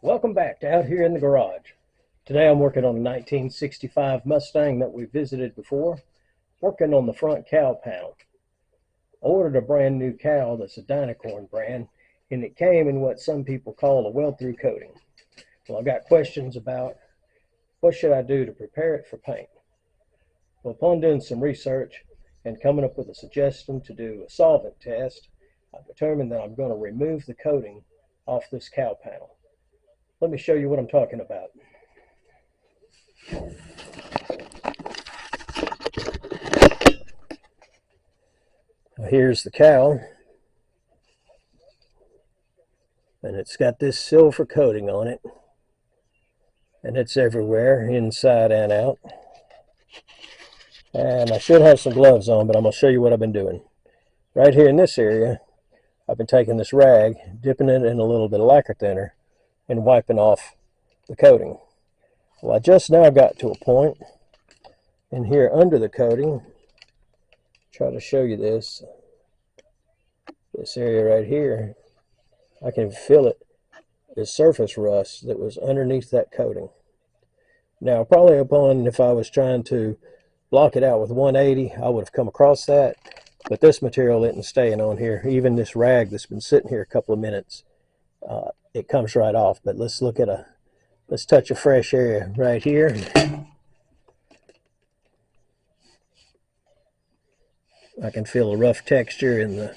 Welcome back to Out Here in the Garage. Today I'm working on a 1965 Mustang that we visited before, working on the front cowl panel. I ordered a brand new cowl that's a Dynacorn brand, and it came in what some people call a Weld through coating. Well, I've got questions about what should I do to prepare it for paint. Well, upon doing some research and coming up with a suggestion to do a solvent test, I've determined that I'm going to remove the coating off this cowl panel. Let me show you what I'm talking about. Here's the cowl, and it's got this silver coating on it, and it's everywhere, inside and out. And I should have some gloves on, but I'm going to show you what I've been doing. Right here in this area, I've been taking this rag, dipping it in a little bit of lacquer thinner, and wiping off the coating. Well, I just now got to a point in here under the coating. Try to show you this area right here. I can feel it. There's surface rust that was underneath that coating. Now, probably if I was trying to block it out with 180, I would have come across that, but this material isn't staying on here. Even this rag that's been sitting here a couple of minutes, it comes right off. But let's touch a fresh area right here. I can feel a rough texture in the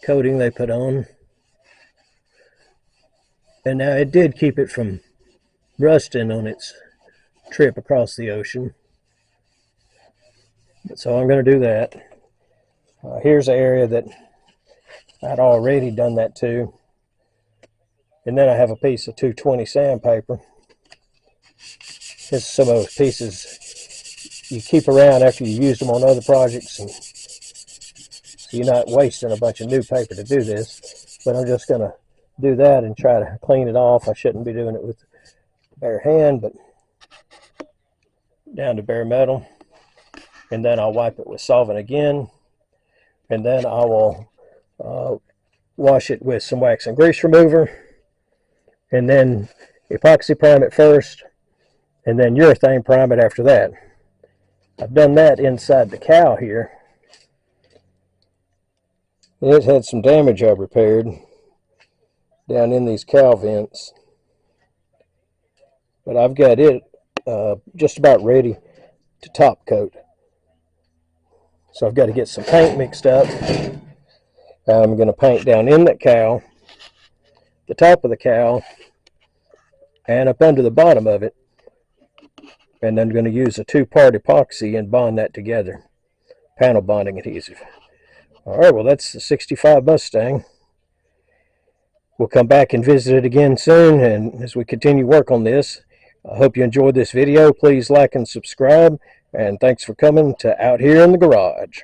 coating they put on. And now it did keep it from rusting on its trip across the ocean. So I'm going to do that. Here's an area that I'd already done that to. And then I have a piece of 220 sandpaper. This is some of those pieces you keep around after you used them on other projects, and so you're not wasting a bunch of new paper to do this. But I'm just going to do that and try to clean it off. I shouldn't be doing it with bare hand, but down to bare metal. And then I'll wipe it with solvent again. And then I will wash it with some wax and grease remover. And then epoxy prime it first, and then urethane prime it after that. I've done that inside the cowl here. It had some damage I've repaired down in these cowl vents, but I've got it just about ready to top coat. So I've got to get some paint mixed up. I'm going to paint down in that cowl, the top of the cowl, and up under the bottom of it. And then I'm going to use a two-part epoxy and bond that together. Panel bonding adhesive. Alright, well that's the 65 Mustang. We'll come back and visit it again soon, and as we continue work on this, I hope you enjoyed this video. Please like and subscribe, and thanks for coming to Out Here in the Garage.